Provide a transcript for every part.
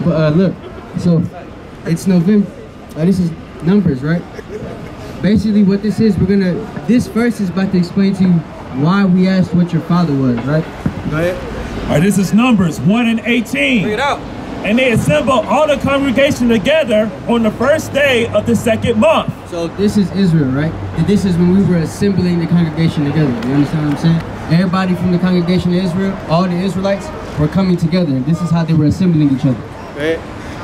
But look, so it's November. This is Numbers, right? Basically, what this is, this verse is about to explain to you why we asked what your father was, right? Go ahead. All right, this is Numbers 1 and 18. Bring it out. And they assembled all the congregation together on the first day of the second month. So this is Israel, right? And this is when we were assembling the congregation together. You understand what I'm saying? Everybody from the congregation of Israel, all the Israelites, were coming together. And this is how they were assembling each other. Go ahead.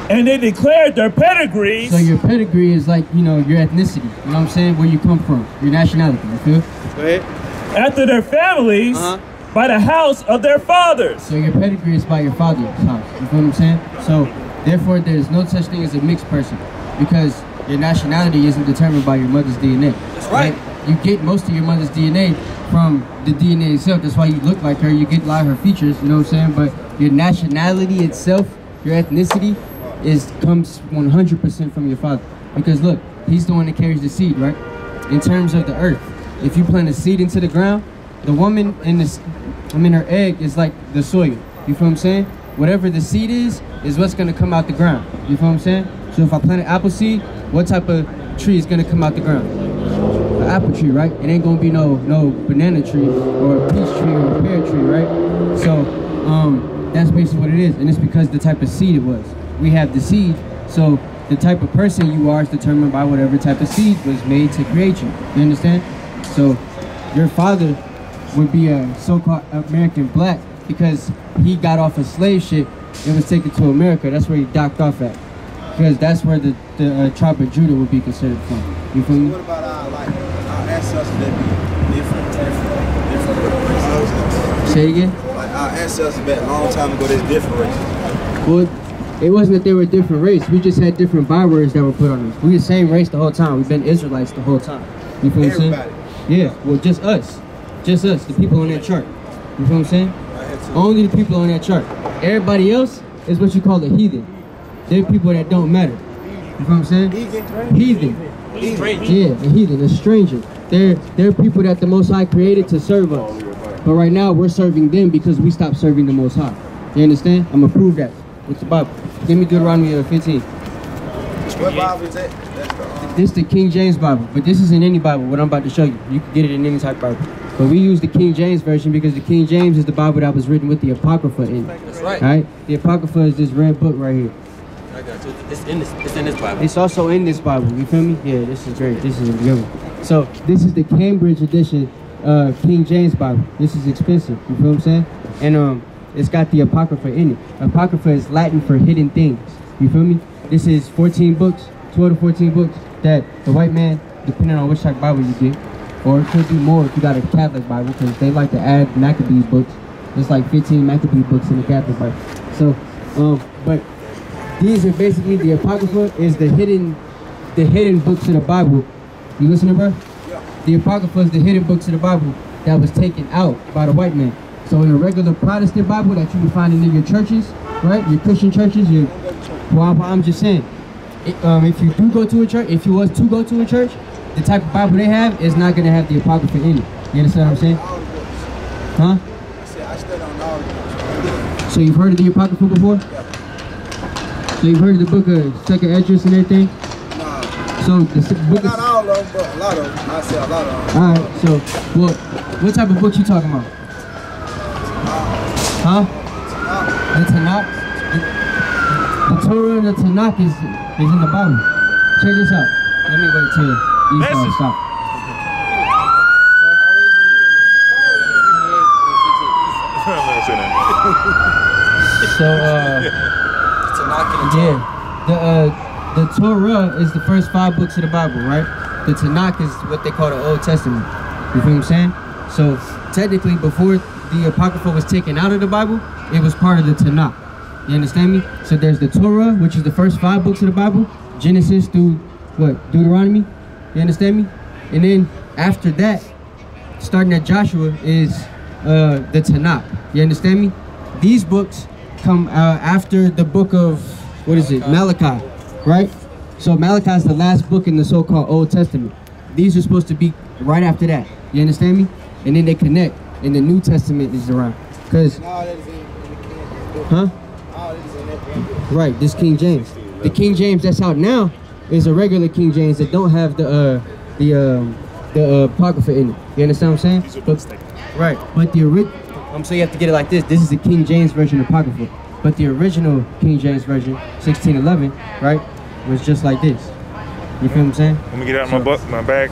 And they declared their pedigrees. So your pedigree is like, you know, your ethnicity. You know what I'm saying? Where you come from, your nationality. You feel? Go ahead. After their families, by the house of their fathers. So your pedigree is by your father's house. You feel what I'm saying? So therefore, there's no such thing as a mixed person, because your nationality isn't determined by your mother's DNA. That's right. You get most of your mother's DNA from the DNA itself. That's why you look like her. You get a lot of her features. You know what I'm saying? But your nationality itself, your ethnicity, comes 100% from your father. Because look, he's the one that carries the seed, right? In terms of the earth, if you plant a seed into the ground, the woman in her egg is like the soil. You feel what I'm saying? Whatever the seed is what's gonna come out the ground. You feel what I'm saying? So if I plant an apple seed, what type of tree is gonna come out the ground? An apple tree, right? It ain't gonna be no banana tree or a peach tree or a pear tree, right? So that's basically what it is, and it's because the type of seed it was. We have the seed, so the type of person you are is determined by whatever type of seed was made to create you. You understand? So your father would be a so-called American black because he got off a slave ship and was taken to America. That's where he docked off at, because that's where the tribe of Judah would be considered from. You feel me? What about our ancestors that be different races? Say it again? Like our ancestors back a long time ago, there's different races. Well, it wasn't that they were a different race. We just had different bywords that were put on us. We the same race the whole time. We've been Israelites the whole time. You feel what I'm saying? Yeah, well, just us. Just us, the people on that chart. You feel what I'm saying? Only the people on that chart. Everybody else is what you call a heathen. They're people that don't matter. You feel what I'm saying? Heathen. Yeah, a heathen, a stranger. They're people that the Most High created to serve us. But right now, we're serving them because we stopped serving the Most High. You understand? I'm going to prove that with the Bible. Give me Deuteronomy 15. What Bible is that? This is the King James Bible, but this isn't any Bible, what I'm about to show you. You can get it in any type of Bible. But we use the King James Version because the King James is the Bible that was written with the Apocrypha in it. That's right. Right? The Apocrypha is this red book right here. I got you. It's in this Bible. It's also in this Bible, you feel me? Yeah, this is great. This is a good one. So, this is the Cambridge edition King James Bible. This is expensive, you feel what I'm saying? And it's got the Apocrypha in it. Apocrypha is Latin for hidden things, you feel me? This is 14 books, 12 to 14 books that the white man, depending on which type of Bible you get, or it could do more if you got a Catholic Bible, because they like to add Maccabees books. There's like 15 Maccabee books in the Catholic Bible. So, but these are basically, the Apocrypha is the hidden books of the Bible. You listening, bro? Yeah. The Apocrypha is the hidden books of the Bible that was taken out by the white man. So in a regular Protestant Bible that you can find in your churches, right? Your Christian churches, well, I'm just saying, if you do go to a church, if you was to go to a church, the type of Bible they have is not going to have the Apocrypha in it. You understand what I'm saying? Huh? I said I studied on all of them. So you've heard of the Apocrypha before? Yeah. So you've heard of the book of Second Esdras and everything? No. So the book Not all of them, but a lot of them. I said a lot of them. Alright, so what type of books you talking about? Huh? The Tanakh? The Torah and the Tanakh is in the Bible. Check this out. Let me wait till Esau stop. So yeah, the Torah is the first 5 books of the Bible, right? The Tanakh is what they call the Old Testament. You feel what I'm saying? So technically, before the Apocrypha was taken out of the Bible, it was part of the Tanakh. You understand me? So there's the Torah, which is the first 5 books of the Bible, Genesis through what? Deuteronomy. You understand me? And then after that, starting at Joshua, is the Tanakh. You understand me? These books come after the book of, what is it? Malachi, right? So Malachi is the last book in the so-called Old Testament. These are supposed to be right after that. You understand me? And then they connect, and the New Testament is around. Cause, And all that is in the book. huh? All that is in that Right, this King James. The King James that's out now is a regular King James that don't have the Apocrypha in it. You understand what I'm saying? But, right, but the original, so you have to get it like this. This is the King James version of Apocrypha. But the original King James version, 1611, right, was just like this. You feel what I'm saying? Let me get out my bag.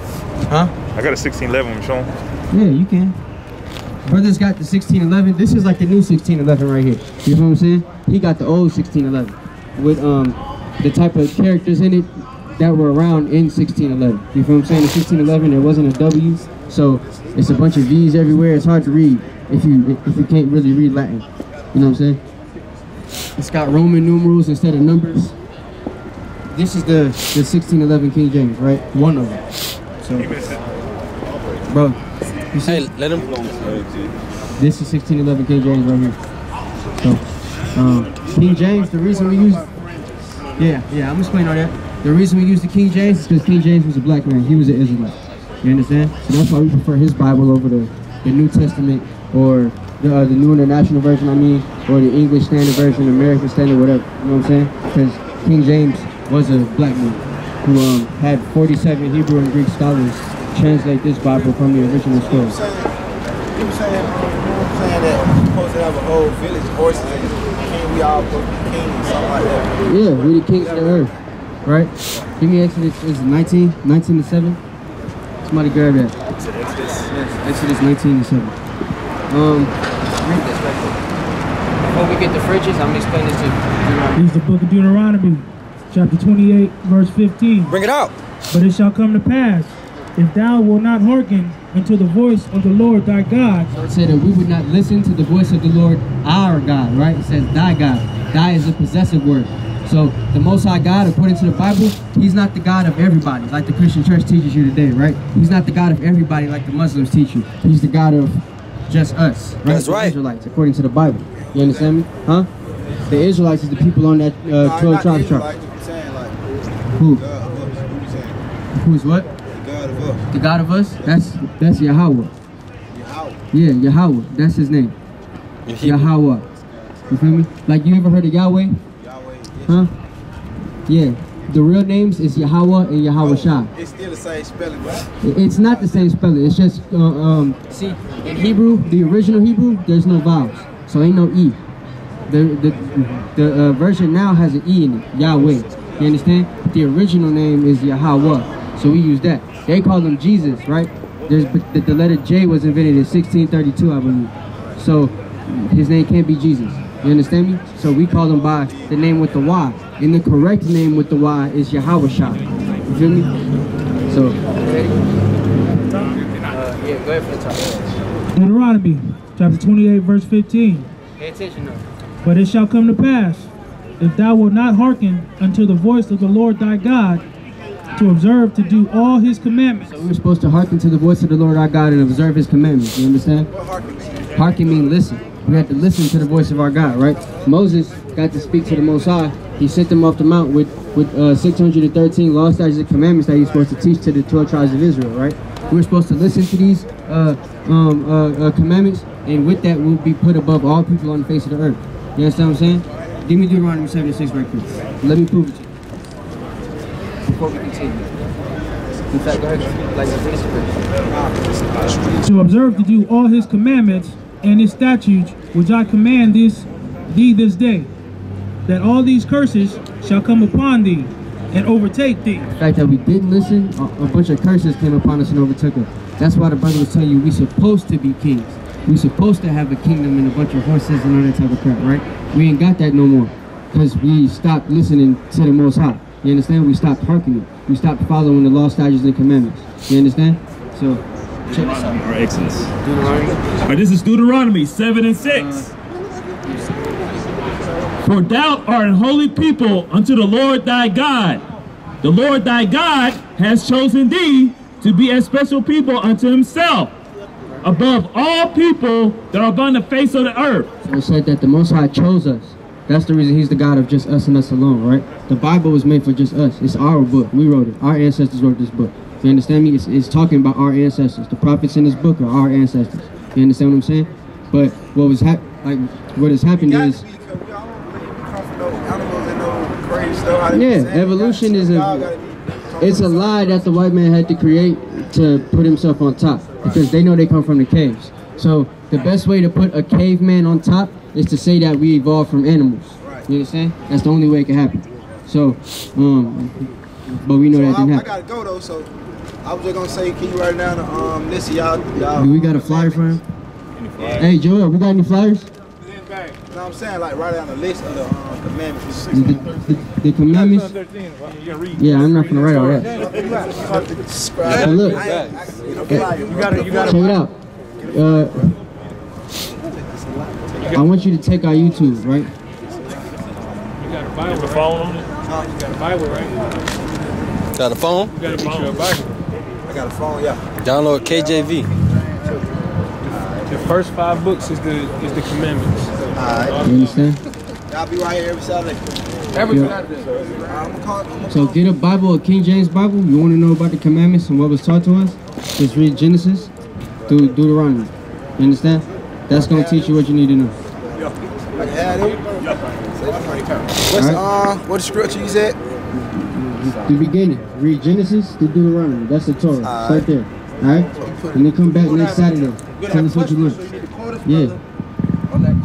Huh? I got a 1611, show 'em. Yeah, you can. Brother's got the 1611. This is like the new 1611 right here. You know what I'm saying? He got the old 1611 with the type of characters in it that were around in 1611. You feel what I'm saying? In 1611 there wasn't a W, so it's a bunch of V's everywhere. It's hard to read if you can't really read Latin. You know what I'm saying? It's got Roman numerals instead of numbers. This is the 1611 King James, right? One of them. So, bro, you see? Hey, let him. This is 1611 King James right here. So, King James, the reason we use, I'm gonna explain all that. The reason we use the King James is because King James was a black man. He was an Israelite. You understand? So that's why we prefer his Bible over the New Testament or the New International Version, or the English Standard Version, American Standard, whatever. You know what I'm saying? Because King James was a black man who had 47 Hebrew and Greek scholars translate this Bible from the original story. People saying that we're supposed to have a whole village of horses and we all supposed to be kings, something like that. Yeah, we the kings of the earth, right? Give me Exodus, is it 19 to 7? Somebody grab that. Exodus 19 to 7. Read this right quick. Before we get the fridges, I'm gonna explain this to you. This is the book of Deuteronomy, chapter 28, verse 15. Bring it out. But it shall come to pass, if thou wilt not hearken unto the voice of the Lord thy God. So it said that we would not listen to the voice of the Lord our God, right? It says thy God. Thy is a possessive word. So the Most High God, according to the Bible, he's not the God of everybody, like the Christian church teaches you today, right? He's not the God of everybody like the Muslims teach you. He's the God of just us, right? That's right. The Israelites, according to the Bible. You understand me? Huh? The Israelites is the people on that 12 tribe chart. Who? Who's what? The God of us? That's Yahweh. Yeah, Yahweh. That's his name. Yahweh. You feel me? Like, you ever heard of Yahweh? Huh? Yeah. The real names is Yahweh and Yahweh Shah. It's still the same spelling, right? It's not the same spelling. It's just, see, in Hebrew, the original Hebrew, there's no vowels. So ain't no E. The version now has an E in it. Yahweh. You understand? The original name is Yahweh. So we use that. They call him Jesus, right? The letter J was invented in 1632, I believe. So his name can't be Jesus. You understand me? So we call him by the name with the Y. And the correct name with the Y is Yahweh Shah. You feel me? So, ready? Yeah, go ahead for the top. Deuteronomy, chapter 28, verse 15. Pay attention now. But it shall come to pass, if thou wilt not hearken unto the voice of the Lord thy God, to observe to do all his commandments. So we're supposed to hearken to the voice of the Lord our God and observe his commandments. You understand? What hearken mean? Hearken means listen. We have to listen to the voice of our God, right? Moses got to speak to the Most High. He sent them off the mount with 613 laws, statutes, and commandments that he's supposed to teach to the 12 tribes of Israel, right? We're supposed to listen to these commandments, and with that, we'll be put above all people on the face of the earth. You understand what I'm saying? Give me Deuteronomy 76 right quick. Let me prove it to you. Before we continue. In fact, go ahead. Like, finish the To observe to do all his commandments and his statutes, which I command thee this day, that all these curses shall come upon thee and overtake thee. The fact that we didn't listen, a bunch of curses came upon us and overtook us. That's why the brother was telling you we're supposed to be kings. We're supposed to have a kingdom and a bunch of horses and all that type of crap, right? We ain't got that no more because we stopped listening to the Most High. You understand? We stopped hearkening. We stopped following the law, statutes, and commandments. You understand? So, check this out. Or Exodus. Deuteronomy. Or this is Deuteronomy 7 and 6. For thou art an holy people unto the Lord thy God. The Lord thy God has chosen thee to be a special people unto himself, above all people that are upon the face of the earth. So it said that the Most High chose us. That's the reason he's the God of just us and us alone, right? The Bible was made for just us. It's our book. We wrote it. Our ancestors wrote this book. You understand me? It's talking about our ancestors. The prophets in this book are our ancestors. You understand what I'm saying? But what has happened is whole crazy stuff. How they Yeah, saying evolution is God a gotta it's a lie that the white man had to create to put himself on top because they know they come from the caves. So the best way to put a caveman on top is to say that we evolved from animals. You understand? That's the only way it can happen. So, but we know that didn't I happen. gotta go though, so I was just gonna say, can you write down the list of y'all? Do we got a flyer for him? Hey Joel, we got any flyers? You know what I'm saying? Like write down the list of the commandments. The commandments? Yeah, I'm not gonna write all that. So look, check it out. I want you to take our YouTube, right? You got a Bible, the phone on it? You got a Bible, right? Got a phone? You got a phone. I got a phone, yeah. Download KJV. The first 5 books is the commandments. Alright. You understand? Y'all be right here every Saturday. I'm gonna call. So get a Bible, a King James Bible. You want to know about the commandments and what was taught to us? Just read Genesis through Deuteronomy. You understand? That's going to teach you what you need to know. I can have it. What's what scripture you said? The beginning. Read Genesis to Deuteronomy. That's the Torah. It's right there. Alright? And then come back next Saturday. Tell us what you learned. Yeah. On that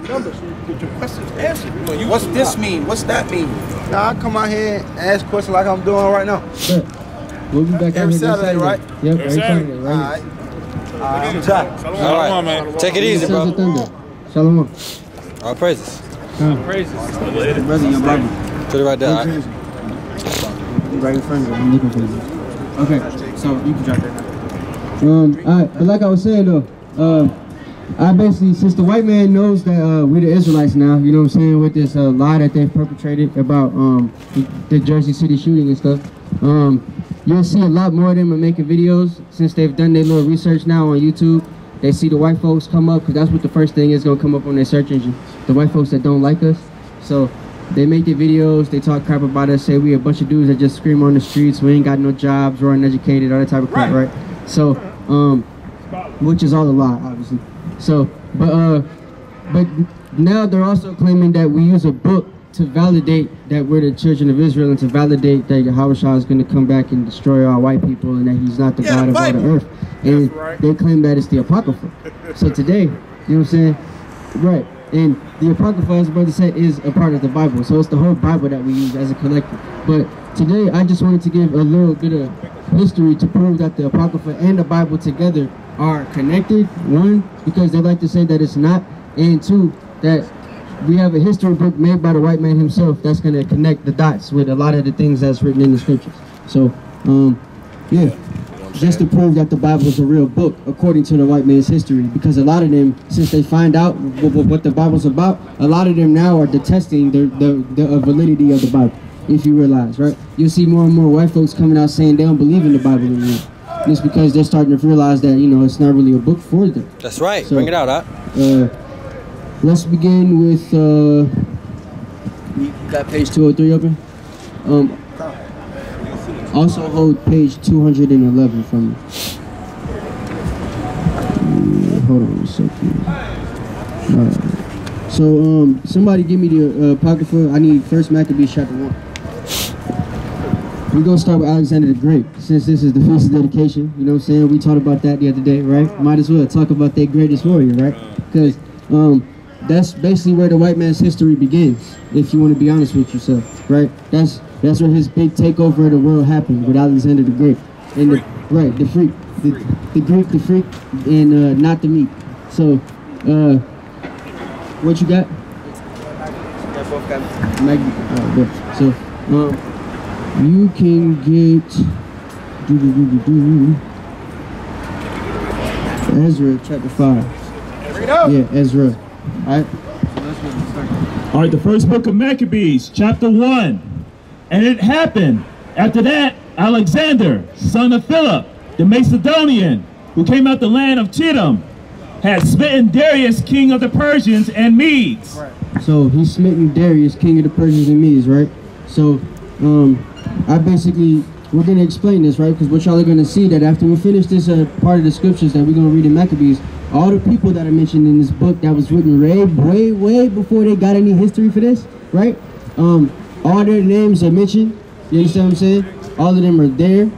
number, so you get your questions answered. What's this mean? What's that mean? Now I come out here and ask questions like I'm doing right now. Sure. We'll be back Every out here Saturday, right? Yep, every Saturday. All Right. right. Jack. All right. Take it easy, Sons of bro. Thunder. Shalom. All praises. Praises. Brother, your Bible. Put it right there. All right. Right in front of you. I'm looking for you. Okay, so you can drop that now. Alright, but like I was saying though, I basically, since the white man knows that we're the Israelites now, you know what I'm saying, with this lie that they've perpetrated about the Jersey City shooting and stuff, you'll see a lot more of them are making videos since they've done their little research now on YouTube. They see the white folks come up, because that's what the first thing is going to come up on their search engine, the white folks that don't like us. So they make their videos, they talk crap about us, say we a bunch of dudes that just scream on the streets, we ain't got no jobs, we're uneducated, all that type of crap, right? So, which is all a lie, obviously. So, but now they're also claiming that we use a book to validate that we're the children of Israel and to validate that Yahweh Shah is going to come back and destroy all white people and that he's not the God of all the earth. And they claim that it's the Apocrypha. So today, you know what I'm saying? Right. And the Apocrypha, as brother said, is a part of the Bible. So it's the whole Bible that we use as a collective. But today, I just wanted to give a little bit of history to prove that the Apocrypha and the Bible together are connected. One, because they like to say that it's not. And two, that we have a history book made by the white man himself that's going to connect the dots with a lot of the things that's written in the scriptures. So, yeah. Just to prove that the Bible is a real book according to the white man's history, because a lot of them, since they find out what the Bible's about, a lot of them now are detesting the validity of the Bible, if you realize, right? You'll see more and more white folks coming out saying they don't believe in the Bible anymore. And it's because they're starting to realize that, you know, it's not really a book for them. That's right. So, bring it out, let's begin with, you got page 203 open? Also hold page 211 from me. Hold on a second. Alright. So, somebody give me the Apocrypha. I need First Maccabees chapter 1. We're going to start with Alexander the Great, since this is the feast of dedication. You know what I'm saying? We talked about that the other day, right? Might as well talk about their greatest warrior, right? Because that's basically where the white man's history begins, if you want to be honest with yourself, right? That's where his big takeover of the world happened, with Alexander the Great. And the freak. The Greek, the freak, and not the meat. So, what you got? So, you can get Ezra chapter 5. Bring it up. Yeah, Ezra. All right. All right, the first book of Maccabees, chapter 1. And it happened after that, Alexander, son of Philip, the Macedonian, who came out the land of Chittim, had smitten Darius, king of the Persians and Medes. Right. So he's smitten Darius, king of the Persians and Medes, right? So, we're going to explain this, right? Because what y'all are going to see that after we finish this part of the scriptures that we're going to read in Maccabees, all the people that are mentioned in this book that was written way before they got any history for this, right? All their names are mentioned. You understand what I'm saying? All of them are there.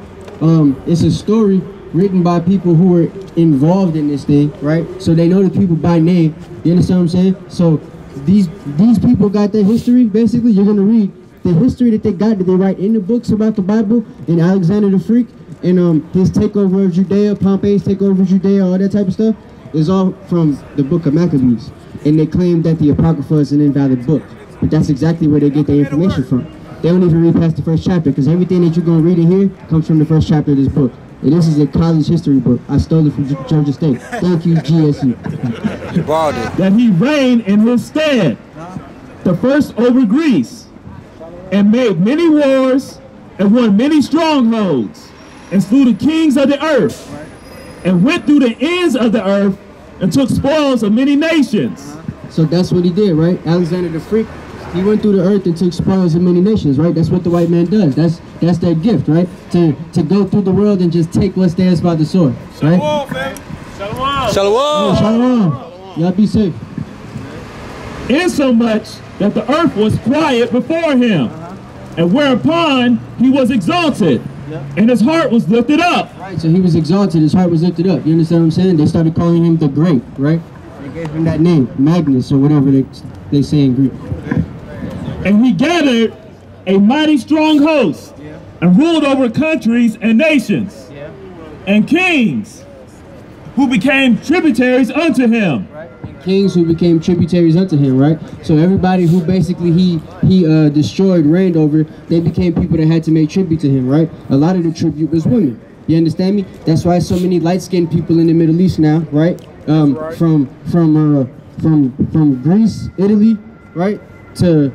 It's a story written by people who were involved in this thing, right? So they know the people by name. You understand what I'm saying? So these people got their history. Basically, you're gonna read the history that they got, that they write in the books about the Bible, and Alexander the Freak, and his takeover of Judea, Pompey's takeover of Judea, all that type of stuff, is all from the book of Maccabees. And they claim that the Apocrypha is an invalid book. But that's exactly where they get their information from. They don't even read past the first chapter, because everything that you're going to read in here comes from the first chapter of this book. And this is a college history book. I stole it from Georgia State. Thank you, GSU. That he reigned in his stead, the first over Greece, and made many wars, and won many strongholds, and slew the kings of the earth, and went through the ends of the earth, and took spoils of many nations. So that's what he did, right? Alexander the Freak, he went through the earth and took spoils of many nations, right? That's what the white man does. That's their gift, right? To go through the world and just take what's theirs by the sword, right? Shalom, fam. Shalom. Shalom. Oh, shalom. Y'all be safe. Insomuch that the earth was quiet before him, and whereupon he was exalted, and his heart was lifted up. Right, so he was exalted, his heart was lifted up. You understand what I'm saying? They started calling him the Great, right? They gave him that name, Magnus, or whatever they say in Greek. And he gathered a mighty strong host, and ruled over countries and nations, and kings, who became tributaries unto him. Kings who became tributaries unto him, right? So everybody who basically he destroyed, reigned over, they became people that had to make tribute to him, right? A lot of the tribute was women. You understand me? That's why so many light-skinned people in the Middle East now, right? From Greece, Italy, right, to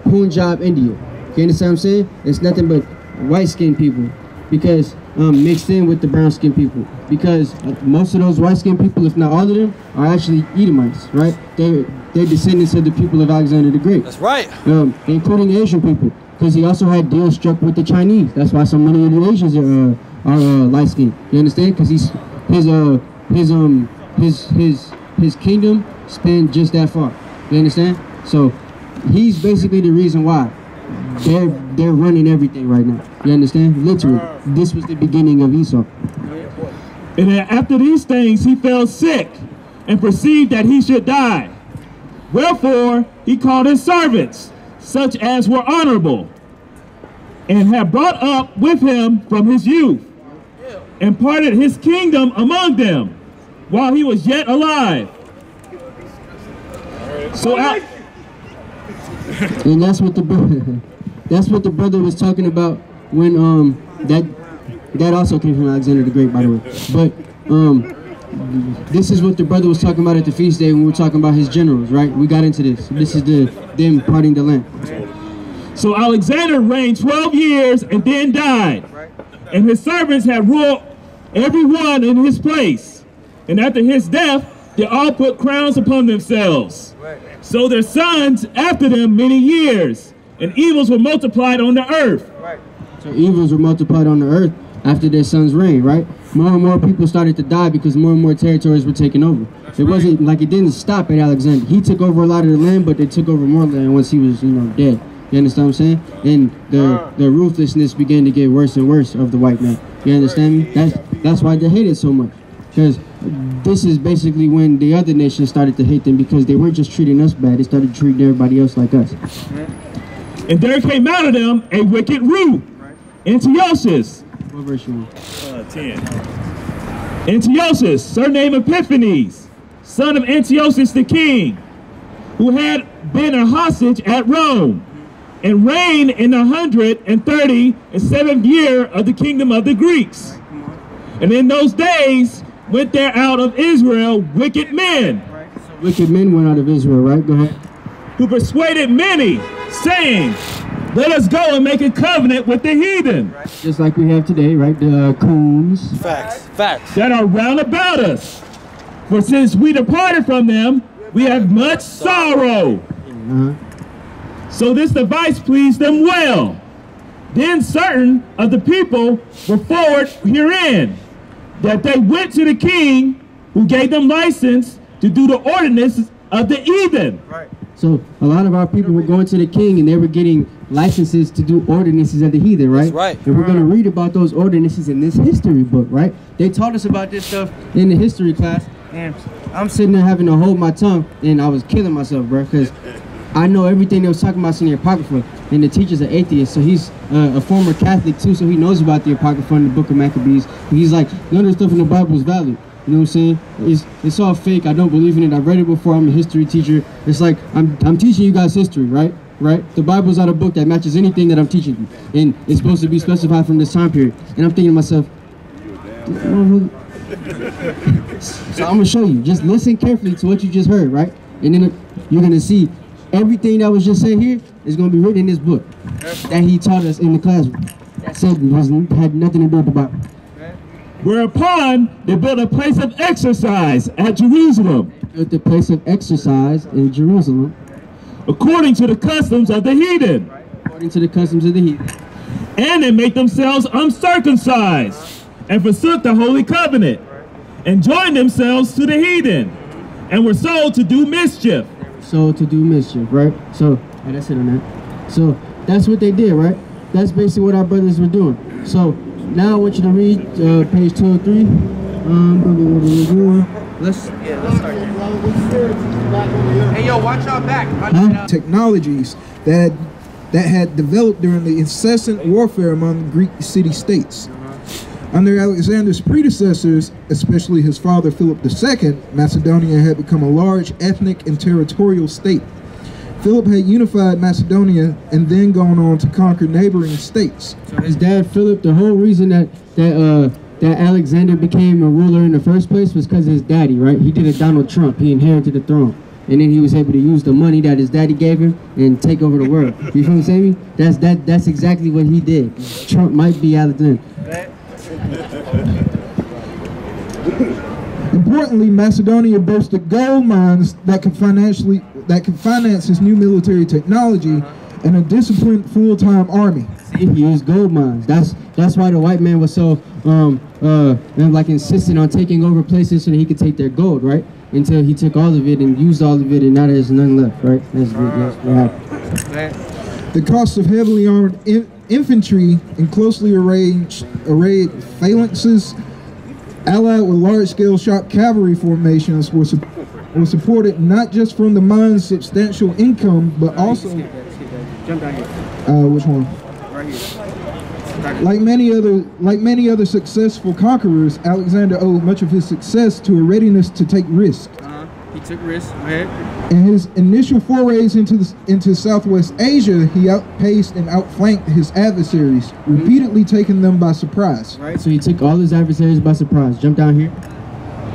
Punjab, India. You understand what I'm saying? It's nothing but white-skinned people, because mixed in with the brown-skinned people, because most of those white-skinned people, if not all of them, are actually Edomites, right? They're descendants of the people of Alexander the Great. That's right. Including Asian people, because he also had deals struck with the Chinese. That's why so many of the Asians are light-skinned. You understand? Because his kingdom spanned just that far. You understand? So he's basically the reason why they're running everything right now. You understand? Literally, this was the beginning of Esau. And then after these things he fell sick, and perceived that he should die. Wherefore he called his servants, such as were honorable, and had brought up with him from his youth, and parted his kingdom among them, while he was yet alive. So and that's what the brother was talking about when that also came from Alexander the Great, by the way. But this is what the brother was talking about at the feast day when we were talking about his generals, right? We got into this. This is them parting the land. So Alexander reigned 12 years and then died, and his servants had ruled every one in his place. And after his death, they all put crowns upon themselves. So their sons after them many years, and evils were multiplied on the earth. So evils were multiplied on the earth after their son's reign, right? More and more people started to die because more and more territories were taken over. It wasn't like it didn't stop at Alexander. He took over a lot of the land, but they took over more land once he was, dead. You understand what I'm saying? And the ruthlessness began to get worse and worse of the white man. You understand me? That's why they hated so much. Because this is basically when the other nations started to hate them, because they weren't just treating us bad, they started treating everybody else like us. And there came out of them a wicked root, Antiochus. What verse you want? 10. Antiochus, surnamed Epiphanes, son of Antiochus the king, who had been a hostage at Rome, and reigned in 137th year of the kingdom of the Greeks. And in those days went there out of Israel wicked men. Wicked men went out of Israel, right? Go ahead. Who persuaded many, saying, let us go and make a covenant with the heathen. Just like we have today, right? The coons. Facts. That are round about us. For since we departed from them, we have much sorrow. So this device pleased them well. Then certain of the people were forward herein, that they went to the king, who gave them license to do the ordinances of the heathen. So a lot of our people were going to the king and they were getting licenses to do ordinances of the heathen, right? That's right. And we're going to read about those ordinances in this history book, right? They taught us about this stuff in the history class, and I'm sitting there having to hold my tongue, and I was killing myself, bro, because I know everything they was talking about in the Apocrypha, and the teacher's an atheist, so he's a former Catholic too, so he knows about the Apocrypha and the Book of Maccabees. And he's like, none of the stuff in the Bible is valid. You know what I'm saying? It's all fake. I don't believe in it. I've read it before. I'm a history teacher. It's like I'm teaching you guys history, right? Right? The Bible's not a book that matches anything that I'm teaching you, and it's supposed to be specified from this time period. And I'm thinking to myself, so I'm gonna show you. Just listen carefully to what you just heard, right? And then you're gonna see everything that was just said here is gonna be written in this book that he taught us in the classroom. That said, had nothing to do with the Bible. Whereupon they built a place of exercise at Jerusalem, Built the place of exercise in Jerusalem, according to the customs of the heathen. according to the customs of the heathen. And they make themselves uncircumcised, and forsook the holy covenant, and joined themselves to the heathen, and were sold to do mischief. So to do mischief, right? So that's it on that. So that's what they did, right? That's basically what our brothers were doing. So now I want you to read page 203. Let's start there. Hey, yo, watch our back. Technologies that had developed during the incessant warfare among Greek city-states. Under Alexander's predecessors, especially his father Philip II, Macedonia had become a large ethnic and territorial state. Philip had unified Macedonia and then gone on to conquer neighboring states. So his dad Philip, the whole reason that Alexander became a ruler in the first place was because of his daddy, right? He did a Donald Trump. He inherited the throne. And then he was able to use the money that his daddy gave him and take over the world. You feel what I'm saying? That's exactly what he did. Trump might be Alexander. Importantly, Macedonia boasted gold mines that could finance its new military technology and a disciplined full-time army. See, he used gold mines. That's why the white man was so like insistent on taking over places so that he could take their gold, right? Until he took all of it and used all of it, and now there's none left, right? That's what happened. The cost of heavily armed infantry and closely arrayed phalanxes, allied with large-scale shock cavalry formations, were supported not just from the mine's substantial income, but also Jump down here. which one? Right here. Like many other successful conquerors, Alexander owed much of his success to a readiness to take risks. He took risks. Go ahead. In his initial forays into Southwest Asia, he outpaced and outflanked his adversaries, repeatedly taking them by surprise. Right. So he took all his adversaries by surprise. Jump down here.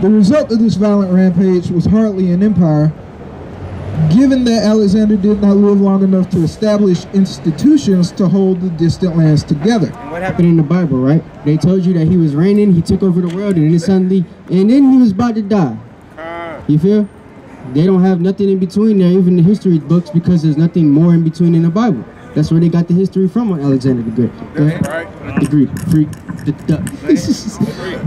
The result of this violent rampage was hardly an empire, given that Alexander did not live long enough to establish institutions to hold the distant lands together. And what happened in the Bible, right? They told you that he was reigning, he took over the world, and then he was about to die. You feel? They don't have nothing in between there, even the history books, because there's nothing more in between in the Bible. That's where they got the history from on Alexander the Great. Right. The Greek, freak,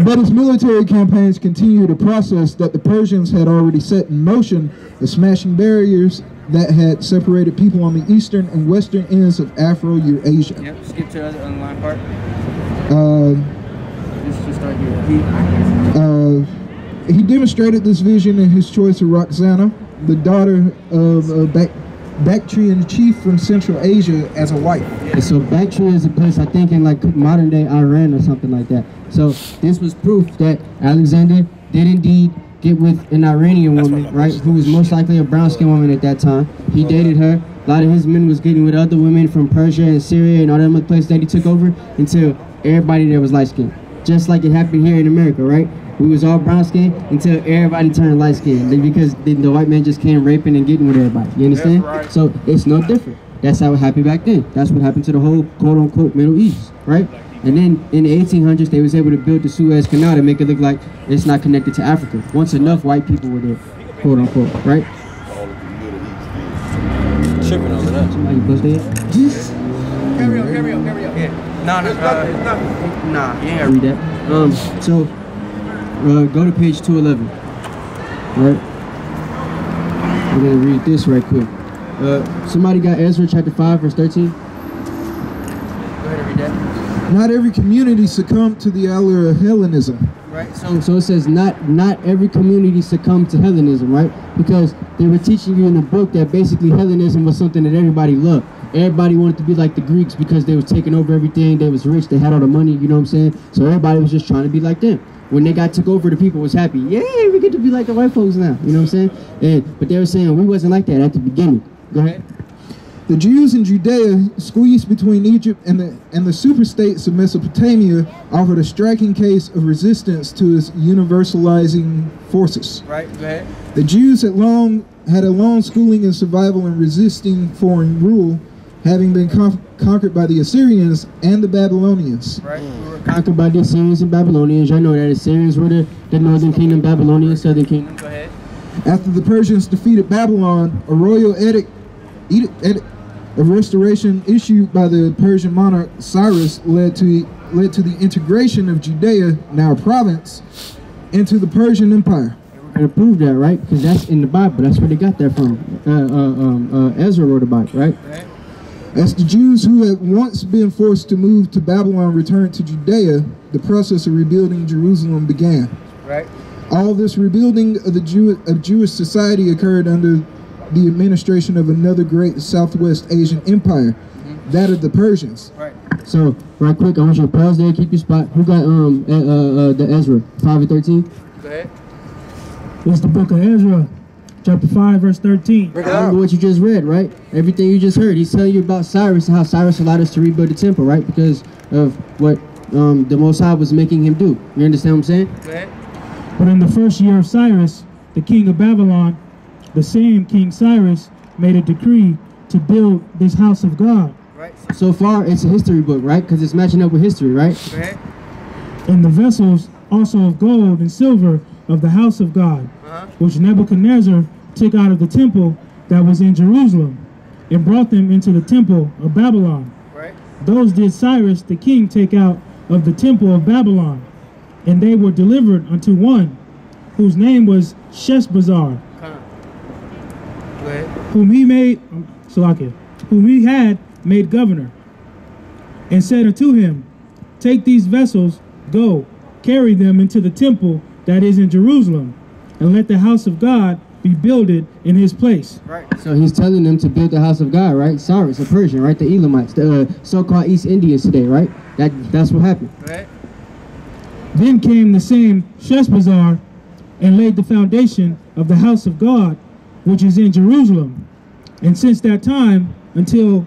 But his military campaigns continued a process that the Persians had already set in motion of smashing barriers that had separated people on the eastern and western ends of Afro-Eurasia. Yep, skip to the other online part. Just start here. He demonstrated this vision in his choice of Roxana, the daughter of a Bactrian chief from Central Asia, as a wife. And so Bactria is a place, I think, in like modern day Iran or something like that. So this was proof that Alexander did indeed get with an Iranian woman, right, who was most likely a brown-skinned woman at that time. He dated her. A lot of his men was getting with other women from Persia and Syria and all them other places that he took over until everybody there was light-skinned. Just like it happened here in America, right? We was all brown-skinned until everybody turned light-skinned because the white man just came raping and getting with everybody. You understand? Right. So it's no different. That's how it happened back then. That's what happened to the whole quote-unquote Middle East, right? And then in the 1800s, they was able to build the Suez Canal to make it look like it's not connected to Africa. Once enough white people were there, quote-unquote, right? Tripping over that. Somebody bust that? Carry on. Yeah. Nah, you ain't read that. So, go to page 211. Right? We're gonna read this right quick. Somebody got Ezra chapter 5 verse 13. Go ahead and read that. Not every community succumbed to the allure of Hellenism. Right. So it says not every community succumbed to Hellenism, right? Because they were teaching you in the book that basically Hellenism was something that everybody loved. Everybody wanted to be like the Greeks because they was taking over everything. They was rich. They had all the money. You know what I'm saying? So everybody was just trying to be like them. When they got took over, the people was happy. Yay, we get to be like the white folks now. You know what I'm saying? But they were saying we wasn't like that at the beginning. Go ahead. The Jews in Judea, squeezed between Egypt and the superstates of Mesopotamia, offered a striking case of resistance to its universalizing forces. Right. Go ahead. The Jews had a long schooling in survival and resisting foreign rule, having been conquered by the Assyrians and the Babylonians. Right. We were conquered by the Assyrians and Babylonians. I know that Assyrians were the northern kingdom, Babylonians, southern kingdom. Go ahead. After the Persians defeated Babylon, a royal edict of restoration issued by the Persian monarch Cyrus led to the integration of Judea, now a province, into the Persian Empire. We're going to prove that, right? Because that's in the Bible. That's where they got that from. Ezra wrote about it, right? As the Jews who had once been forced to move to Babylon returned to Judea, the process of rebuilding Jerusalem began. Right. All this rebuilding of Jewish society occurred under the administration of another great Southwest Asian empire, that of the Persians. Right. So, right quick, I want you to pause there, keep your spot. Who got the Ezra 5 and 13? Go ahead. It's the book of Ezra, chapter 5, verse 13. I remember what you just read, right? Everything you just heard. He's telling you about Cyrus and how Cyrus allowed us to rebuild the temple, right? Because of what the Most High was making him do. You understand what I'm saying? Go ahead. But in the first year of Cyrus, the king of Babylon, the same King Cyrus made a decree to build this house of God. Right. So far, it's a history book, right? Because it's matching up with history, right? Right. And the vessels also of gold and silver of the house of God, which Nebuchadnezzar took out of the temple that was in Jerusalem, and brought them into the temple of Babylon. Right. Those did Cyrus the king take out of the temple of Babylon, and they were delivered unto one, whose name was Sheshbazzar, whom he had made governor, and said unto him, take these vessels, go, carry them into the temple that is in Jerusalem, and let the house of God be builded in his place. Right. So he's telling them to build the house of God, right? Cyrus, a Persian, right? The Elamites, the so-called East Indians today, right? That's what happened. Right. Then came the same Sheshbazzar and laid the foundation of the house of God, which is in Jerusalem. And since that time until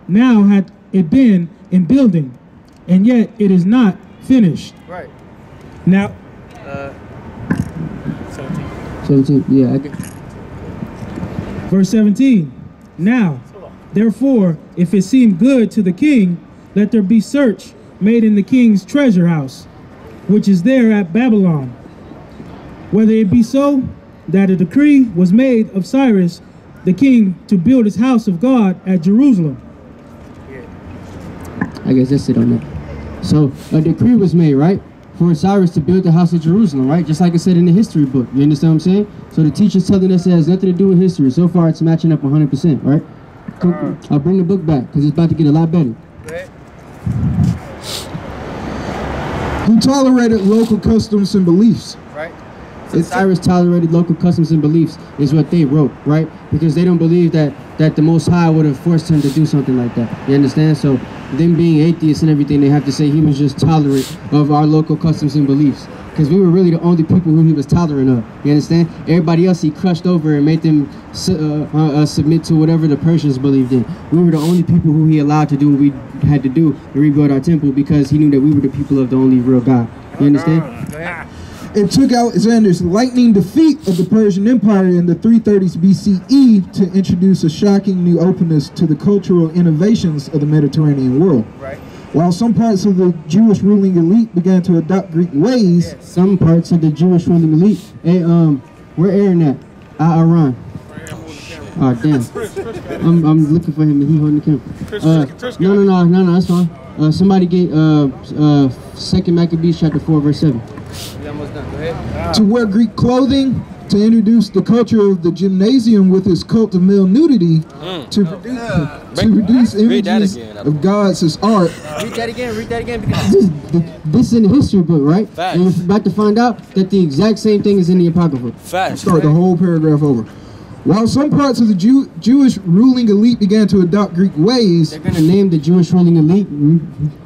now had it been in building, and yet it is not finished. Right. Now, 17, yeah, I get. Verse 17. Now, therefore, if it seem good to the king, let there be search made in the king's treasure house, which is there at Babylon, whether it be so that a decree was made of Cyrus the king to build his house of God at Jerusalem. I guess that's it on that. So a decree was made, right, for Cyrus to build the house of Jerusalem, right? Just like it said in the history book. You understand what I'm saying? So the teacher's telling us it has nothing to do with history. So far, it's matching up 100%, right? I'll bring the book back because it's about to get a lot better. Who tolerated local customs and beliefs. Right. So Cyrus tolerated local customs and beliefs is what they wrote, right? Because they don't believe that the Most High would have forced him to do something like that. You understand? So them being atheists and everything, they have to say he was just tolerant of our local customs and beliefs. Because we were really the only people who he was tolerant of. You understand? Everybody else he crushed over and made them submit to whatever the Persians believed in. We were the only people who he allowed to do what we had to do to rebuild our temple because he knew that we were the people of the only real God. You understand? It took Alexander's lightning defeat of the Persian Empire in the 330s BCE to introduce a shocking new openness to the cultural innovations of the Mediterranean world. Right. While some parts of the Jewish ruling elite began to adopt Greek ways, some parts of the Jewish ruling elite. Hey, where Aaron at? Aaron. Oh damn. I'm looking for him and he holding the camera. No, that's fine. Somebody get 2 Maccabees chapter 4 verse 7. To wear Greek clothing, to introduce the culture of the gymnasium with its cult of male nudity, to produce Read that images again. of gods as art. Read that again, because this is in the history book, right? Facts. And you're about to find out that the exact same thing is in the Apocrypha. Facts. Start the whole paragraph over. While some parts of the Jewish ruling elite began to adopt Greek ways, They're going to name the Jewish ruling elite,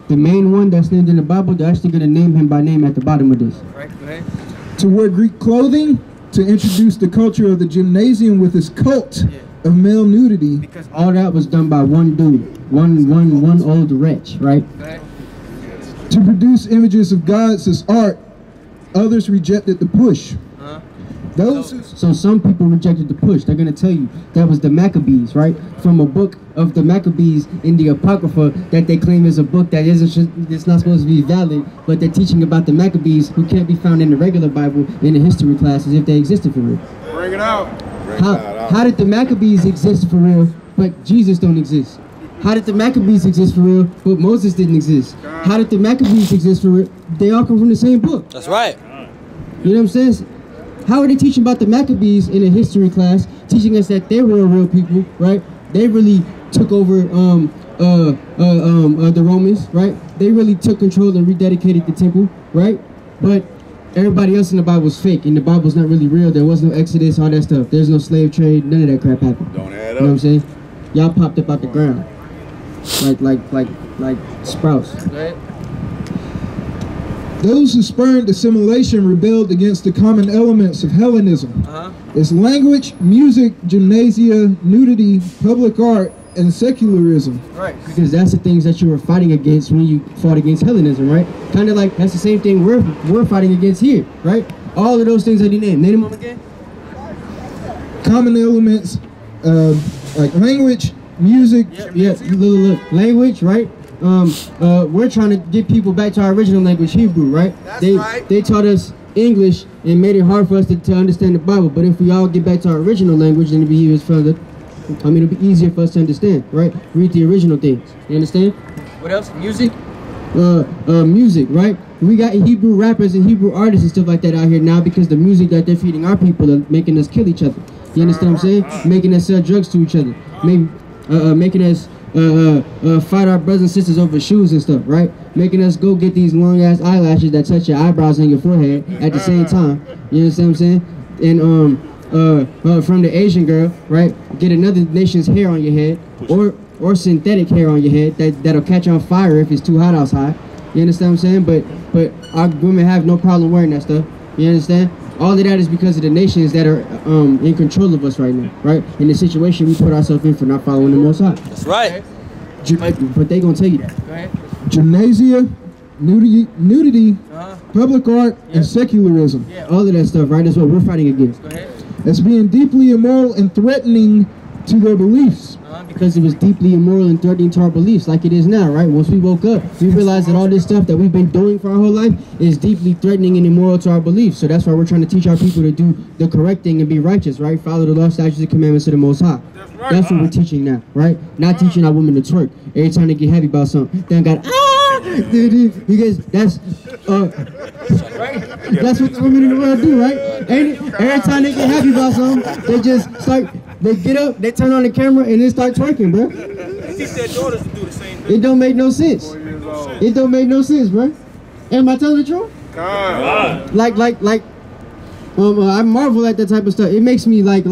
the main one that's named in the Bible, they're actually going to name him by name at the bottom of this. Right, go ahead. to wear Greek clothing, to introduce the culture of the gymnasium with its cult of male nudity. Because all that was done by one dude, one old wretch, right? To produce images of gods as art, others rejected the push. Those who So some people rejected the push. They're going to tell you that was the Maccabees, right? From a book of the Maccabees in the Apocrypha that they claim is a book that it's not supposed to be valid, but they're teaching about the Maccabees who can't be found in the regular Bible in the history classes if they existed for real. Bring it out. How did the Maccabees exist for real, but Jesus don't exist? How did the Maccabees exist for real, but Moses didn't exist? How did the Maccabees exist for real? They all come from the same book. That's right. You know what I'm saying? How are they teaching about the Maccabees in a history class, teaching us that they were real people, right? They really took over the Romans, right? They really took control and rededicated the temple, right? But everybody else in the Bible was fake, and the Bible's not really real. There was no Exodus, all that stuff. There's no slave trade, none of that crap happened. Don't add You know what I'm saying? Y'all popped up out the ground, like sprouts. Those who spurned assimilation rebelled against the common elements of Hellenism. Its language, music, gymnasia, nudity, public art, and secularism. Right. Because that's the things that you were fighting against when you fought against Hellenism, right? Kind of like that's the same thing we're fighting against here, right? All of those things that he named. Name them again. Common elements like language, music. Look. Language, right? We're trying to get people back to our original language, Hebrew, right? They taught us English and made it hard for us to understand the Bible. But if we all get back to our original language, then it'll be easier for us to understand, right? Read the original things. You understand? What else? Music? Music, right? We got Hebrew rappers and Hebrew artists and stuff like that out here now because the music that they're feeding our people are making us kill each other. You understand what I'm saying? Making us sell drugs to each other. Making us fight our brothers and sisters over shoes and stuff, right? Making us go get these long ass eyelashes that touch your eyebrows and your forehead at the same time. You understand what I'm saying? And from the Asian girl, right? Get another nation's hair on your head, or synthetic hair on your head that'll catch on fire if it's too hot outside. You understand what I'm saying? But our women have no problem wearing that stuff. You understand? All of that is because of the nations that are in control of us right now, right? In the situation we put ourselves in for not following the Most High. That's right. But they gonna tell you that. Go ahead. Gymnasia, nudity, public art, and secularism. Yeah, all of that stuff, right? That's what we're fighting against. Go ahead. As being deeply immoral and threatening to their beliefs. Because it was deeply immoral and threatening to our beliefs, like it is now, right? Once we woke up, we realized that all this stuff that we've been doing for our whole life is deeply threatening and immoral to our beliefs. So that's why we're trying to teach our people to do the correct thing and be righteous, right? Follow the law, statutes, and commandments of the Most High. That's what we're teaching now, right? Not teaching our women to twerk every time they get happy about something. They got because that's right. That's what the women in the world do, right? Every time they get happy about something, they just start. They get up, they turn on the camera, and they start twerking, bro. They teach their daughters to do the same thing. It don't make no sense. It don't make no sense, bro. Am I telling the truth? I marvel at that type of stuff. It makes me like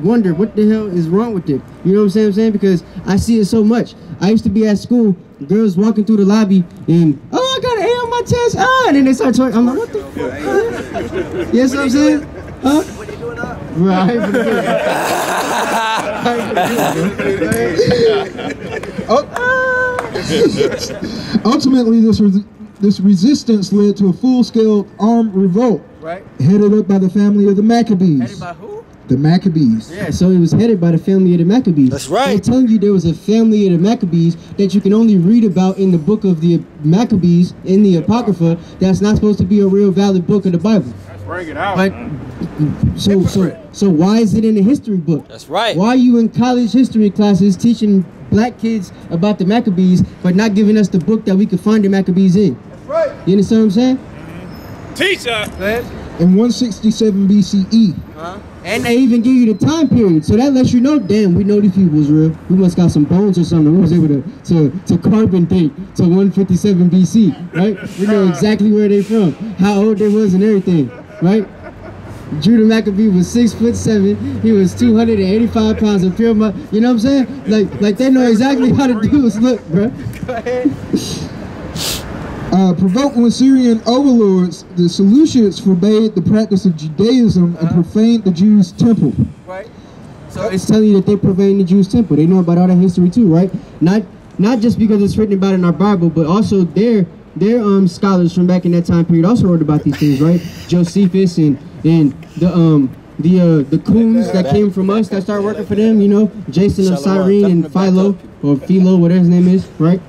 wonder what the hell is wrong with it. You know what I'm saying? Because I see it so much. I used to be at school, girls walking through the lobby, and I got an A on my chest, and then they start twerking. I'm like, what the fuck? You know what I'm saying? Huh? What are you doing up? Right. Ultimately, this resistance led to a full-scale armed revolt, Right. headed up by the family of the Maccabees. Headed by who? The Maccabees. Yeah, so it was headed by the family of the Maccabees. That's right. They're telling you there was a family of the Maccabees that you can only read about in the book of the Maccabees, in the Apocrypha, that's not supposed to be a real valid book of the Bible. Bring it out. But so why is it in the history book? That's right. Why are you in college history classes teaching black kids about the Maccabees, but not giving us the book that we could find the Maccabees in? That's right. You understand what I'm saying? Teacher. in 167 BCE. And they even give you the time period, so that lets you know, damn, we know these people was real. We must got some bones or something. We was able to carbon date to 157 BC, right? We know exactly where they from, how old they was and everything, right? Judah Maccabee was 6'7". He was 285 pounds of pure muscle. You know what I'm saying? Like they know exactly how to do his look, bro. Go ahead. Provoked with Syrian overlords, the Seleucids forbade the practice of Judaism and profaned the Jews' temple. Right. So it's telling you that they profaned the Jews' temple. They know about all that history too, right? Not just because it's written about in our Bible, but also their scholars from back in that time period also wrote about these things, right? Josephus and the Coons that came from us that started working for them, you know, Jason of Cyrene and Philo, whatever his name is, right?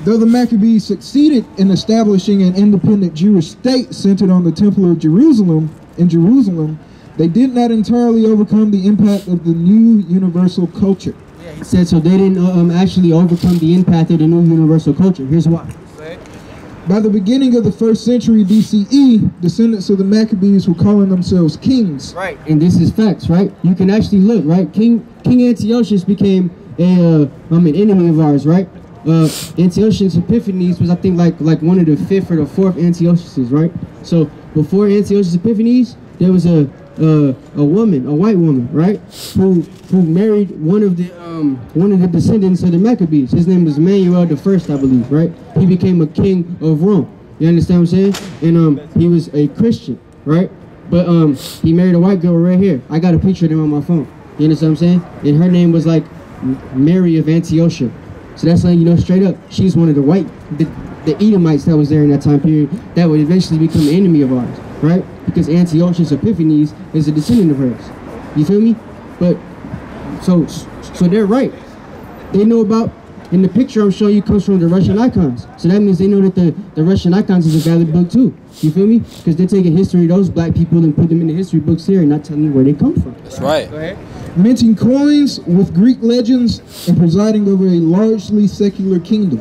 Though the Maccabees succeeded in establishing an independent Jewish state centered on the Temple of Jerusalem, they did not entirely overcome the impact of the new universal culture. Yeah, he said so. They didn't actually overcome the impact of the new universal culture. Here's why. By the beginning of the 1st century BCE, descendants of the Maccabees were calling themselves kings. Right, and this is facts, right? You can actually look, right? King Antiochus became an enemy of ours, right? Antiochus Epiphanes was, I think, like one of the 5th or the 4th Antiochuses, right? So before Antiochus Epiphanes, there was a woman, a white woman, right, who married one of the descendants of the Maccabees. His name was Manuel the First, I believe, right? He became a king of Rome. You understand what I'm saying? And he was a Christian, right? But he married a white girl right here. I got a picture of them on my phone. You understand what I'm saying? And her name was like Mary of Antiochia. So that's letting you know straight up, she's one of the Edomites that was there in that time period that would eventually become an enemy of ours, right? Because Antiochus Epiphanes is a descendant of hers. You feel me? But so they're right. They know about, and the picture I'm showing you comes from the Russian icons. So that means they know that the Russian icons is a valid book too. You feel me? Because they're taking history of those black people and put them in the history books here and not telling you where they come from. That's right. Go ahead. Minting coins with Greek legends and presiding over a largely secular kingdom.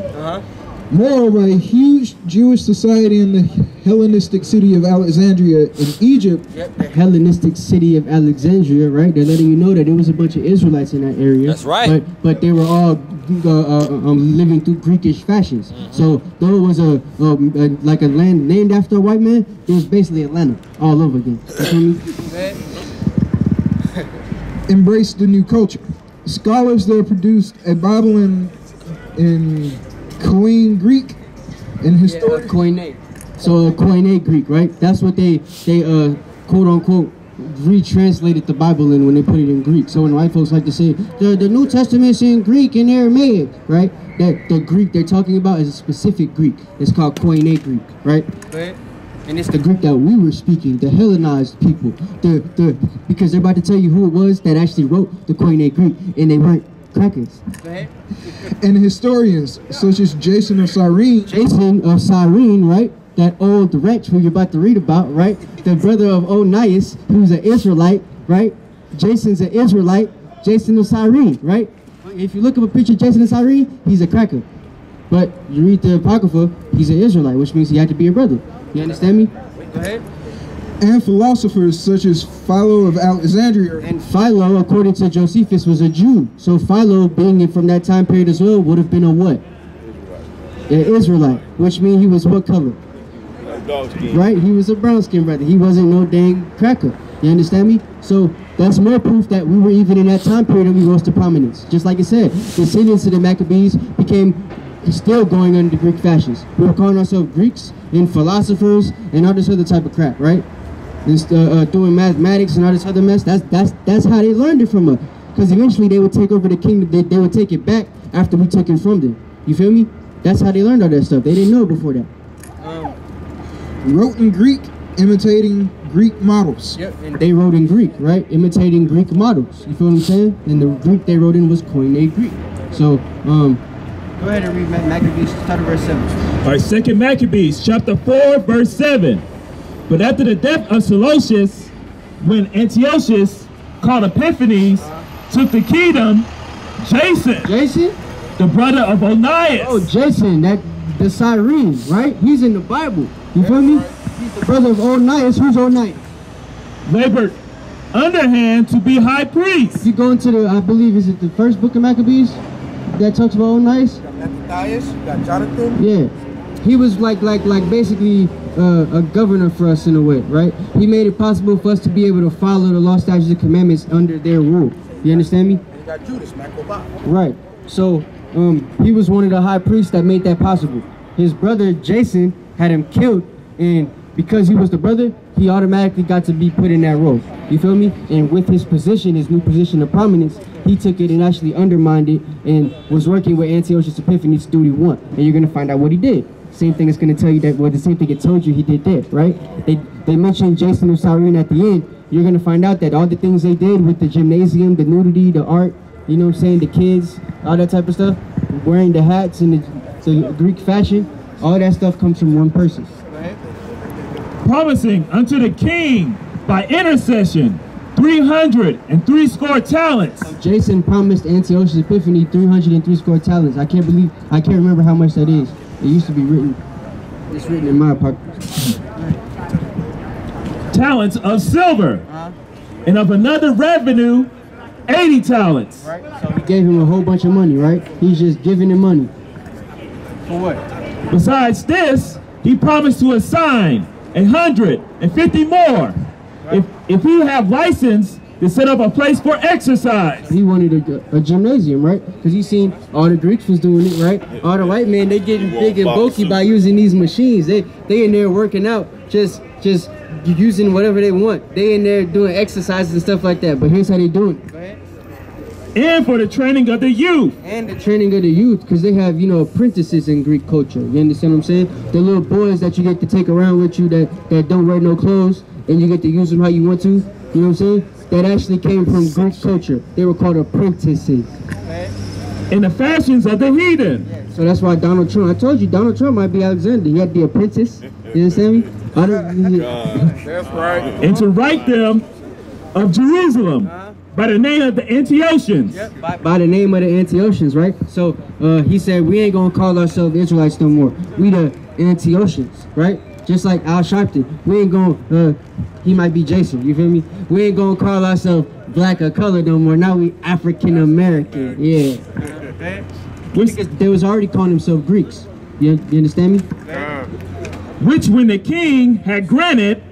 Moreover, a huge Jewish society in the Hellenistic city of Alexandria in Egypt. Yep, the Hellenistic city of Alexandria, right? They're letting you know that there was a bunch of Israelites in that area. That's right. But they were all living through Greekish fashions. So though it was like a land named after a white man, it was basically Atlanta all over again. You feel me? Embraced the new culture. Scholars there produced a Bible in Koine Greek and historic Koine. So Koine Greek, right? That's what they quote unquote retranslated the Bible in when they put it in Greek. So when white folks like to say the New Testament's in Greek and Aramaic, right? That the Greek they're talking about is a specific Greek. It's called Koine Greek, right? And it's the Greek that we were speaking, the Hellenized people. Because they're about to tell you who it was that actually wrote the Koine Greek, and they weren't crackers. And historians such as Jason of Cyrene. Jason of Cyrene, right? That old wretch who you're about to read about, right? The brother of Onias, who's an Israelite, right? Jason's an Israelite. Jason of Cyrene, right? If you look up a picture of Jason of Cyrene, he's a cracker. But you read the Apocrypha, he's an Israelite, which means he had to be a brother. You understand me? Go ahead. And philosophers such as Philo of Alexandria. And Philo, according to Josephus, was a Jew. So Philo, being from that time period as well, would have been a what? An Israelite, which means he was what color? Right? He was a brown-skinned brother. He wasn't no dang cracker. You understand me? So that's more proof that we were even in that time period and we rose to prominence. Just like I said, descendants of the Maccabees became still going under the Greek fashions. We were calling ourselves Greeks and philosophers and all this other type of crap, right? And doing mathematics and all this other mess. That's how they learned it from us. Because eventually they would take over the kingdom. They would take it back after we took it from them. You feel me? That's how they learned all that stuff. They didn't know it before that. Wrote in Greek, imitating Greek models. Yep. And they wrote in Greek, right? Imitating Greek models. You feel what I'm saying? And the Greek they wrote in was Koine Greek. So, go ahead and read Maccabees, start at verse 7. All right, 2 Maccabees, chapter 4, verse 7. But after the death of Seleucus, when Antiochus, called Epiphanes, took the kingdom, Jason, the brother of Onias. Oh, Jason, the Cyrene, right? He's in the Bible. You feel me? He's The brother of Onias, who's Onias? labored underhand to be high priest. If you go into the, I believe, is it the first book of Maccabees that talks about Onias? You got Matthias, you got Jonathan. Yeah. He was like basically a governor for us in a way, right? He made it possible for us to be able to follow the law, statutes, and commandments under their rule. You understand me? And you got Judas, Maccabees. Right. So he was one of the high priests that made that possible. His brother Jason had him killed, and because he was the brother, he automatically got to be put in that role. You feel me? And with his position, his new position of prominence, he took it and actually undermined it and was working with Antiochus Epiphanes to do what he wanted. And you're gonna find out what he did. Same thing is going to tell you that, well, the same thing it told you he did there, right? They mentioned Jason of Cyrene at the end. You're going to find out that all the things they did with the gymnasium, the nudity, the art, you know what I'm saying, the kids, all that type of stuff, wearing the hats and the Greek fashion, all that stuff comes from one person. Promising unto the king by intercession 360 talents. Jason promised Antiochus Epiphanes 360 talents. I can't remember how much that is. It used to be written. It's written in my pocket. Talents of silver, and of another revenue, 80 talents. Right. So he gave him a whole bunch of money, right? He's just giving him money. For what? Besides this, he promised to assign 150 more. Right. If he have license to set up a place for exercise. He wanted a gymnasium, right? Because he seen all the Greeks was doing it, right? All the white men, they getting big and bulky by using these machines. They in there working out, just using whatever they want. They in there doing exercises and stuff like that. But here's how they doing it. And for the training of the youth. And the training of the youth, because they have, you know, apprentices in Greek culture. You understand what I'm saying? The little boys that you get to take around with you that don't wear no clothes, and you get to use them how you want to. You know what I'm saying? That actually came from Greek culture. They were called apprentices. In the fashions of the heathen. So that's why Donald Trump, I told you, Donald Trump might be Alexander. He had the apprentice. You understand me? That's right. And to write them of Jerusalem by the name of the Antiochians. By the name of the Antiochians, right? So he said, we ain't going to call ourselves Israelites no more. We the Antiochians, right? Just like Al Sharpton. We ain't going he might be Jason, you feel me? We ain't going to call ourselves black or colored no more. Now we African American, yeah. Because they was already calling themselves Greeks. You understand me? Which when the king had granted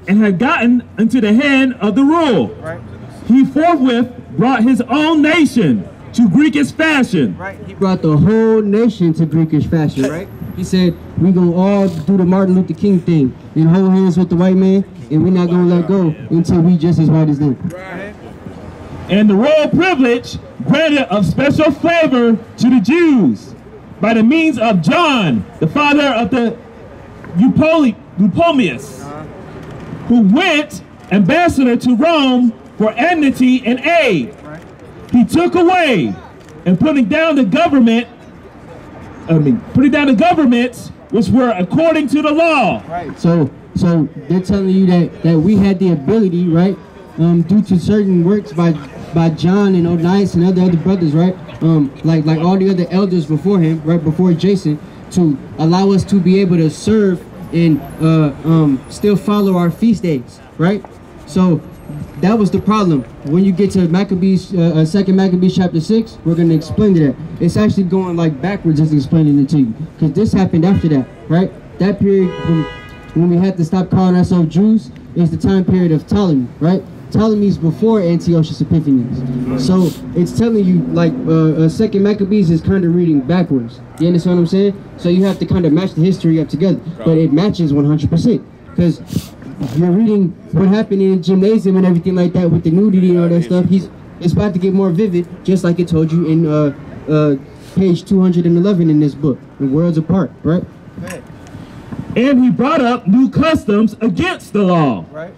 and had gotten into the hand of the rule, he forthwith brought his own nation to Greekish fashion. Right. He brought the whole nation to Greekish fashion, right? He said, we gonna all do the Martin Luther King thing and hold hands with the white man, and we're not gonna let go until we just as white as them. And the royal privilege granted of special favor to the Jews by the means of John, the father of the Eupomius, who went ambassador to Rome for enmity and aid. He took away and putting down the governments which were according to the law. Right. So they're telling you that we had the ability, right, due to certain works by John and Onias and other brothers, right, like all the other elders before him, right, before Jason, to allow us to be able to serve and still follow our feast days, right? So that was the problem. When you get to Maccabees, 2nd Maccabees chapter 6, we're going to explain that. It's actually going like backwards as explaining it to you, because this happened after that, right? That period when we had to stop calling ourselves Jews is the time period of Ptolemy, right? Ptolemy's before Antiochus Epiphanes. So it's telling you like 2nd Maccabees is kind of reading backwards. You understand what I'm saying? So you have to kind of match the history up together, but it matches 100% because you're reading what happened in the gymnasium and everything like that with the nudity and all that stuff. It's about to get more vivid, just like it told you in page 211 in this book, in Worlds Apart, right? And he brought up new customs against the law. Right.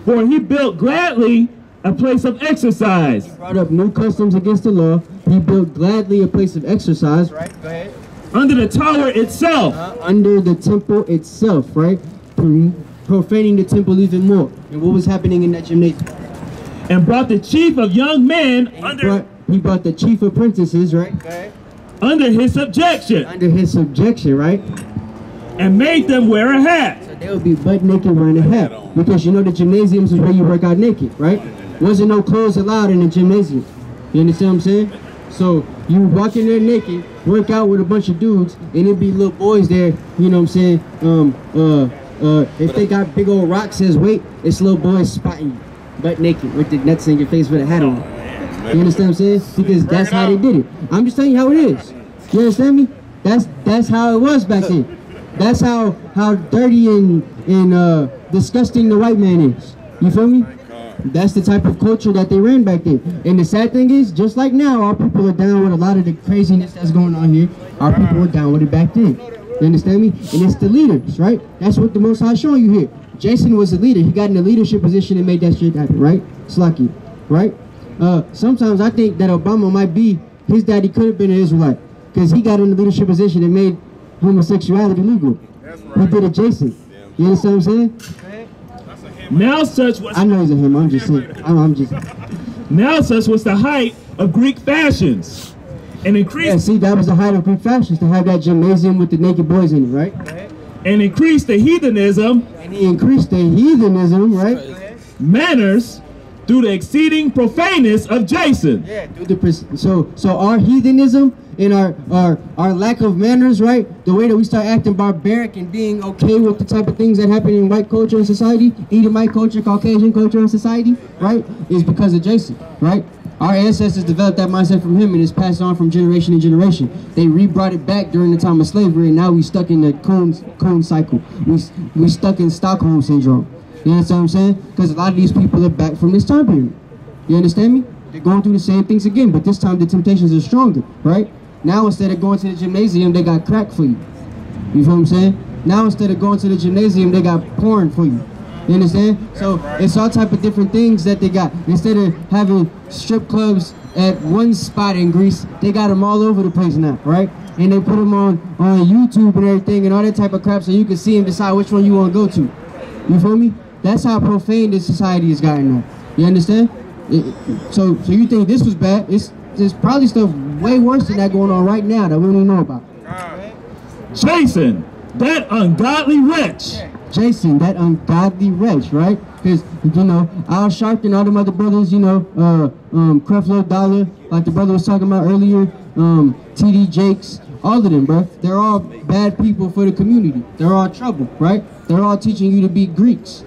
For he built gladly a place of exercise. He brought up new customs against the law. He built gladly a place of exercise. Right, go ahead. Under the tower itself. Under the temple itself, right? Profaning the temple even more. And what was happening in that gymnasium? And brought the chief of young men he brought the chief apprentices, right? Okay. Under his subjection. Under his subjection, right? And made them wear a hat. So they would be butt naked wearing a hat. Because you know the gymnasiums is where you work out naked, right? Wasn't no clothes allowed in the gymnasium. You understand what I'm saying? So you walk in there naked, work out with a bunch of dudes, and it'd be little boys there, you know what I'm saying? If they got big old rocks as weight, it's little boys spotting you, butt naked, with the nuts in your face with a hat on. You understand what I'm saying? Because that's how they did it. I'm just telling you how it is. You understand me? That's how it was back then. That's how dirty and disgusting the white man is. You feel me? That's the type of culture that they ran back then. And the sad thing is, just like now, our people are down with a lot of the craziness that's going on here. Our people were down with it back then. You understand me? And it's the leaders, right? That's what the Most High showing you here. Jason was a leader. He got in a leadership position and made that shit happen, right? Slucky, right? Sometimes I think that Obama might be, his daddy could have been an Israelite. Because he got in the leadership position and made homosexuality legal. He did it, Jason. You understand what I'm saying? Now such was I know he's a him. I'm just saying. Now such was the height of Greek fashions, and increased. Yeah, see, that was the height of Greek fashions, to have that gymnasium with the naked boys in it, right? And increased the heathenism. And he increased the heathenism, right? Manners through the exceeding profaneness of Jason. Yeah, so our heathenism and our lack of manners, right? The way that we start acting barbaric and being okay with the type of things that happen in white culture and society, Edomite culture, Caucasian culture and society, right? Is because of Jason, right? Our ancestors developed that mindset from him, and it's passed on from generation to generation. They re-brought it back during the time of slavery, and now we stuck in the cone cycle. We stuck in Stockholm syndrome. You understand what I'm saying? Because a lot of these people are back from this time period. You understand me? They're going through the same things again, but this time the temptations are stronger, right? Now instead of going to the gymnasium, they got crack for you. You feel what I'm saying? Now instead of going to the gymnasium, they got porn for you. You understand? So it's all type of different things that they got. Instead of having strip clubs at one spot in Greece, they got them all over the place now, right? And they put them on YouTube and everything and all that type of crap, so you can see and decide which one you want to go to. You feel me? That's how profane this society has gotten now. You understand? So you think this was bad? There's probably stuff way worse than that going on right now that we don't even know about. Jason, that ungodly wretch. Jason, that ungodly wretch, right? Because, you know, Al Sharpton, all them other brothers, you know, Creflo Dollar, like the brother was talking about earlier, TD Jakes, all of them, bro. They're all bad people for the community. They're all trouble, right? They're all teaching you to be Greeks.